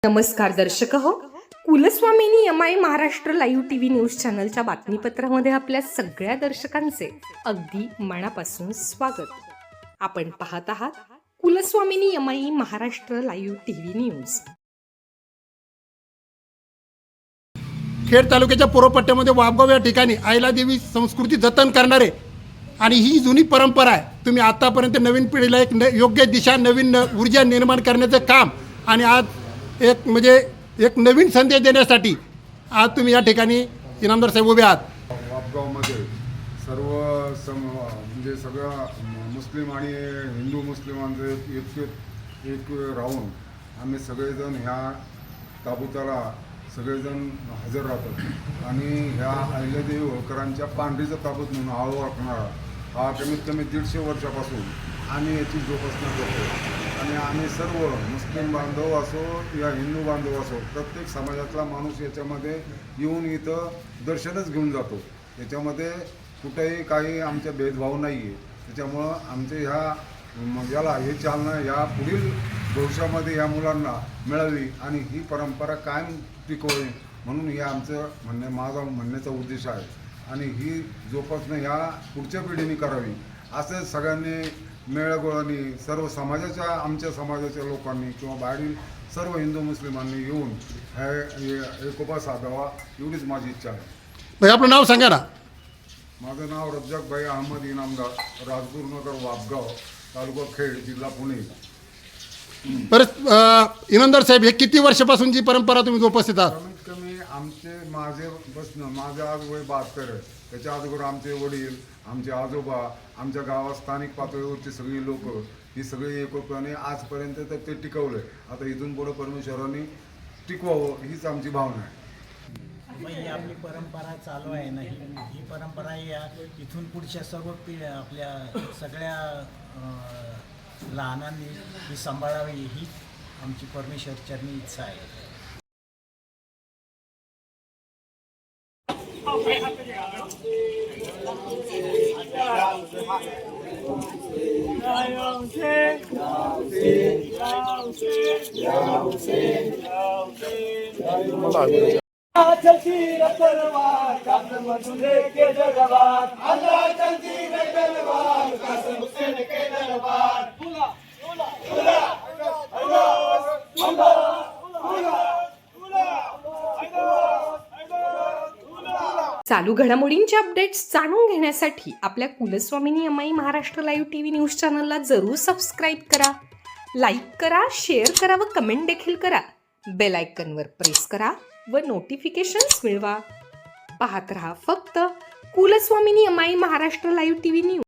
नमस्कार दर्शक हो, Kulswamini MI Maharashtra live TV news चॅनलच्या बातमीपत्रामध्ये आपल्या सगळ्या दर्शकांचे अगदी मनापासून स्वागत. आपण पाहत आहात Kulswamini MI Maharashtra live TV news. Khed तालुक्याच्या पूर्व पट्ट्यामध्ये वापगाव या ठिकाणी आयलादेवी संस्कृती जतन करणारे आणि ही जुनी परंपरा आहे. तुम्ही आतापर्यंत नवीन पिढीला एक योग्य दिशा, नवीन ऊर्जा निर्माण करण्याचं काम आणि आज एक नवीन संदेश देण्यासाठी आज तुम्ही या ठिकाणी इनामदार साहेब उभे आहात. वापगावमध्ये म्हणजे सगळं मुस्लिम आणि हिंदू मुस्लिमांचे एक राहून आम्ही सगळेजण ह्या ताबुताला सगळेजण हजर राहतात आणि ह्या अहिल्यादेवी होळकरांच्या पांढरीचा ताबूत म्हणून हा ओळखणारा हा कमीत कमी 150 वर्षापासून आम्ही याची जोपासना करतो. आणि आम्ही सर्व मुस्लिम बांधव असो या हिंदू बांधव असो प्रत्येक समाजातला माणूस याच्यामध्ये येऊन इथं दर्शनच घेऊन जातो. याच्यामध्ये कुठेही काही आमचा भेदभाव नाही आहे. त्याच्यामुळं आमचे याला हे चालना या पुढील भविष्यामध्ये या मुलांना मिळावी आणि ही परंपरा कायम टिकवावी म्हणून हे आमचं माझा म्हणण्याचा उद्देश आहे. आणि ही जोपासना ह्या पुढच्या पिढीने करावी असं सगळ्यांनी मेळागोळांनी सर्व समाजाच्या आमच्या समाजाच्या लोकांनी किंवा बाहेरील सर्व हिंदू मुस्लिमांनी येऊन एकोपा साधावा एवढीच माझी इच्छा आहे. भाई आपलं नाव सांगा ना. माझं नाव रज्जाक भाई अहमद इनामदार, राजगुरुनगर वापगाव, तालुका खेड, जिल्हा पुणे. परत इनामदार साहेब, हे किती वर्षापासून जी परंपरा तुम्ही जोपासत आहात? कमीत कमी माझं आज वय 72 आहे. त्याच्या अगोदर आमचे वडील, आमचे आजोबा, आमच्या गावात स्थानिक पातळीवरची सगळी लोक ही सगळी एकोप्याने आजपर्यंत तर ते टिकवलं आहे. आता इथून पुढं परमेश्वरांनी टिकवावं हीच आमची भावना आहे. ही आपली परंपरा चालू आहे ना, ही परंपरा या इथून पुढच्या सर्व आपल्या सगळ्या लहानांनी ही सांभाळावी ही आमची परमेश्वरचरणी इच्छा आहे. चलती तलवार कासम दूल्हे के दरबार, अल्लाह चलती तलवार कासम हुसैन के दरबार. चालू घडामोडींचे अपडेट्स जाणून घेण्यासाठी आपल्या Kulswamini MI Maharashtra live TV news चॅनलला जरूर सबस्क्राईब करा, लाईक करा, शेअर करा व कमेंट देखील करा. बेल आयकॉनवर प्रेस करा व नोटिफिकेशन्स मिळवा. पाहत रहा फक्त Kulswamini MI Maharashtra live TV news.